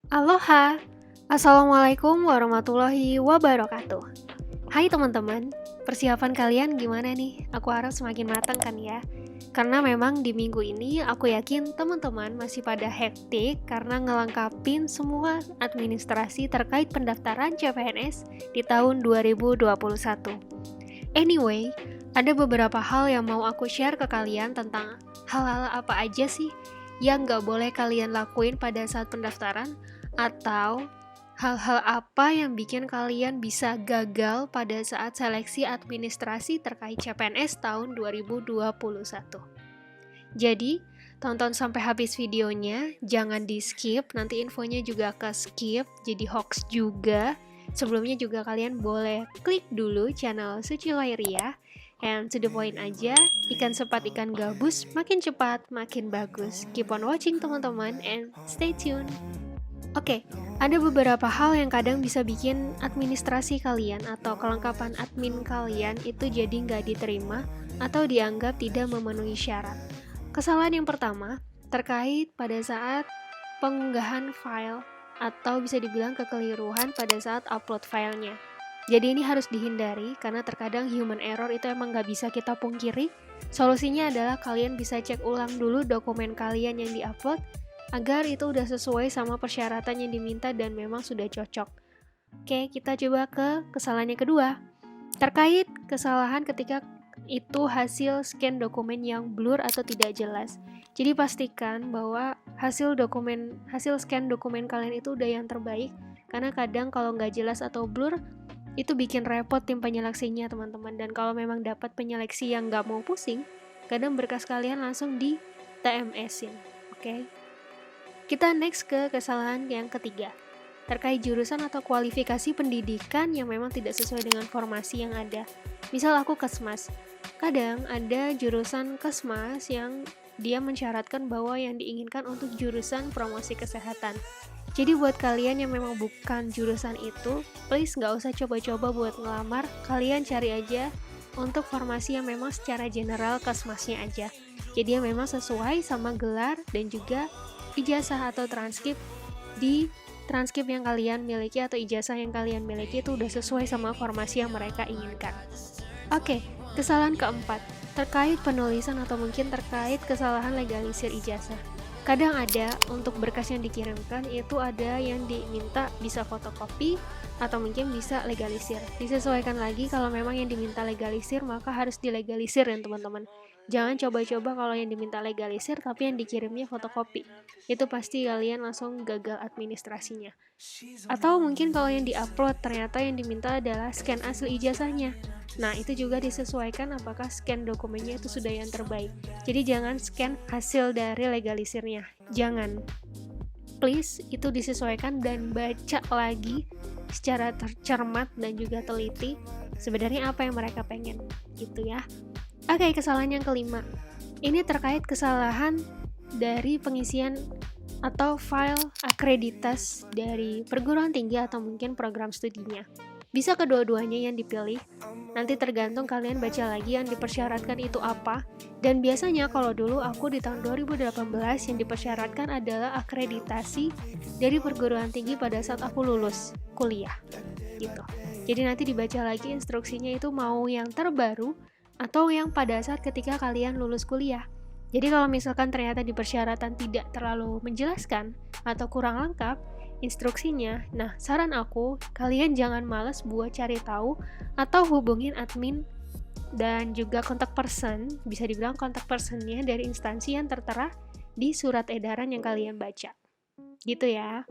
Aloha, Assalamualaikum warahmatullahi wabarakatuh. Hai teman-teman, persiapan kalian gimana nih? Aku harap semakin matang kan ya? Karena memang di minggu ini aku yakin teman-teman masih pada hektik karena ngelengkapin semua administrasi terkait pendaftaran CPNS di tahun 2021. Anyway, ada beberapa hal yang mau aku share ke kalian tentang hal-hal apa aja sih yang nggak boleh kalian lakuin pada saat pendaftaran atau hal-hal apa yang bikin kalian bisa gagal pada saat seleksi administrasi terkait CPNS tahun 2021. Jadi, tonton sampai habis videonya, jangan di-skip, nanti infonya juga ke-skip, jadi hoax juga. Sebelumnya juga kalian boleh klik dulu channel Suci Wairia, and to the point aja, ikan sepat ikan gabus, makin cepat, makin bagus. Keep on watching teman-teman, and stay tuned. Oke, ada beberapa hal yang kadang bisa bikin administrasi kalian atau kelengkapan admin kalian itu jadi nggak diterima atau dianggap tidak memenuhi syarat. Kesalahan yang pertama terkait pada saat pengunggahan file atau bisa dibilang kekeliruan pada saat upload filenya. Jadi ini harus dihindari karena terkadang human error itu emang nggak bisa kita pungkiri. Solusinya adalah kalian bisa cek ulang dulu dokumen kalian yang diupload agar itu udah sesuai sama persyaratan yang diminta dan memang sudah cocok. Oke, kita coba ke kesalahan yang kedua. Terkait kesalahan ketika itu hasil scan dokumen yang blur atau tidak jelas. Jadi pastikan bahwa hasil scan dokumen kalian itu udah yang terbaik, karena kadang kalau nggak jelas atau blur, itu bikin repot tim penyeleksinya teman-teman. Dan kalau memang dapat penyeleksi yang nggak mau pusing, kadang berkas kalian langsung di TMS-in. Oke? Kita next ke kesalahan yang ketiga, terkait jurusan atau kualifikasi pendidikan yang memang tidak sesuai dengan formasi yang ada. Misal aku Kesmas, kadang ada jurusan Kesmas yang dia mensyaratkan bahwa yang diinginkan untuk jurusan promosi kesehatan. Jadi buat kalian yang memang bukan jurusan itu, please nggak usah coba-coba buat ngelamar, kalian cari aja untuk formasi yang memang secara general Kesmasnya aja. Jadi yang memang sesuai sama gelar dan juga ijazah atau transkrip yang kalian miliki atau ijazah yang kalian miliki itu udah sesuai sama formasi yang mereka inginkan. Oke, kesalahan keempat, terkait penulisan atau mungkin terkait kesalahan legalisir ijazah. Kadang ada untuk berkas yang dikirimkan itu ada yang diminta bisa fotokopi atau mungkin bisa legalisir. Disesuaikan lagi kalau memang yang diminta legalisir maka harus dilegalisir ya teman-teman. Jangan coba-coba kalau yang diminta legalisir tapi yang dikirimnya fotokopi. Itu pasti kalian langsung gagal administrasinya. Atau mungkin kalau yang diupload ternyata yang diminta adalah scan asli ijazahnya. Nah, itu juga disesuaikan apakah scan dokumennya itu sudah yang terbaik. Jadi jangan scan hasil dari legalisirnya. Jangan. Please, itu disesuaikan dan baca lagi secara tercermat dan juga teliti sebenarnya apa yang mereka pengen. Gitu ya. Oke, kesalahan yang kelima. Ini terkait kesalahan dari pengisian atau file akreditas dari perguruan tinggi atau mungkin program studinya. Bisa kedua-duanya yang dipilih, nanti tergantung kalian baca lagi yang dipersyaratkan itu apa. Dan biasanya kalau dulu aku di tahun 2018 yang dipersyaratkan adalah akreditasi dari perguruan tinggi pada saat aku lulus kuliah gitu. Jadi nanti dibaca lagi instruksinya itu mau yang terbaru atau yang pada saat ketika kalian lulus kuliah. Jadi kalau misalkan ternyata di persyaratan tidak terlalu menjelaskan atau kurang lengkap instruksinya, nah saran aku, kalian jangan malas buat cari tahu atau hubungin admin dan juga kontak person, bisa dibilang kontak personnya dari instansi yang tertera di surat edaran yang kalian baca. Gitu ya.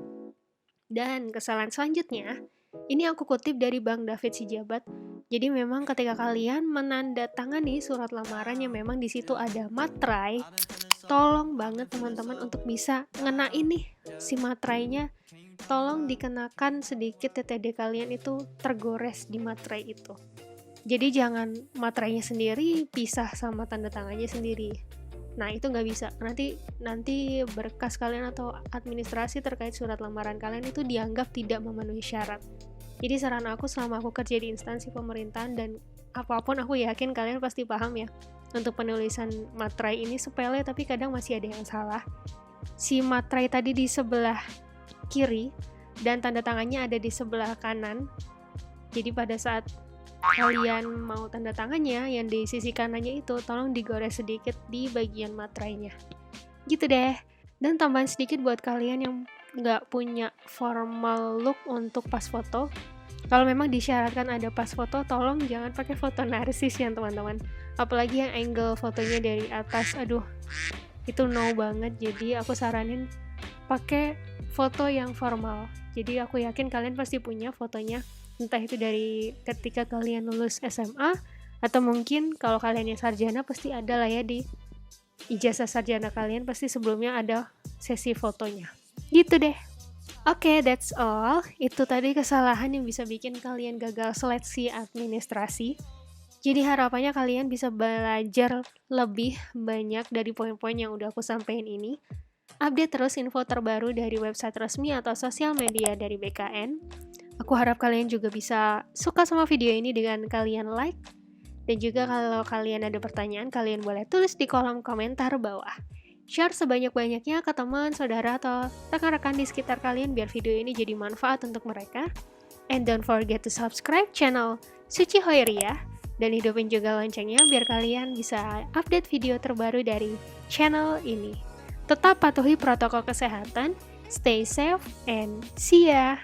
Dan kesalahan selanjutnya, ini aku kutip dari Bang David Sijabat. Jadi memang ketika kalian menandatangani surat lamaran yang memang di situ ada materai, tolong banget teman-teman untuk bisa ngenain nih si materainya, tolong dikenakan sedikit TTD kalian itu tergores di materai itu. Jadi jangan materainya sendiri pisah sama tanda tangannya sendiri. Nah itu nggak bisa, nanti berkas kalian atau administrasi terkait surat lamaran kalian itu dianggap tidak memenuhi syarat. Jadi saran aku selama aku kerja di instansi pemerintahan dan apapun, aku yakin kalian pasti paham ya, untuk penulisan materai ini sepele tapi kadang masih ada yang salah. Si materai tadi di sebelah kiri dan tanda tangannya ada di sebelah kanan. Jadi pada saat kalian mau tanda tangannya, yang di sisi kanannya itu tolong digores sedikit di bagian materainya. Gitu deh. Dan tambahan sedikit buat kalian yang nggak punya formal look untuk pas foto. Kalau memang disyaratkan ada pas foto, tolong jangan pakai foto narsis ya teman-teman. Apalagi yang angle fotonya dari atas, aduh, itu no banget. Jadi aku saranin pakai foto yang formal. Jadi aku yakin kalian pasti punya fotonya, entah itu dari ketika kalian lulus SMA, atau mungkin kalau kalian yang sarjana pasti ada lah ya di ijazah sarjana kalian, pasti sebelumnya ada sesi fotonya. Gitu deh. Oke, that's all. Itu tadi kesalahan yang bisa bikin kalian gagal seleksi administrasi. Jadi harapannya kalian bisa belajar lebih banyak dari poin-poin yang udah aku sampaikan ini. Update terus info terbaru dari website resmi atau sosial media dari BKN. Aku harap kalian juga bisa suka sama video ini dengan kalian like. Dan juga kalau kalian ada pertanyaan, kalian boleh tulis di kolom komentar bawah. Share sebanyak-banyaknya ke teman, saudara, atau rekan-rekan di sekitar kalian biar video ini jadi manfaat untuk mereka. And don't forget to subscribe channel Suci Hoiria dan hidupin juga loncengnya biar kalian bisa update video terbaru dari channel ini. Tetap patuhi protokol kesehatan, stay safe, and see ya!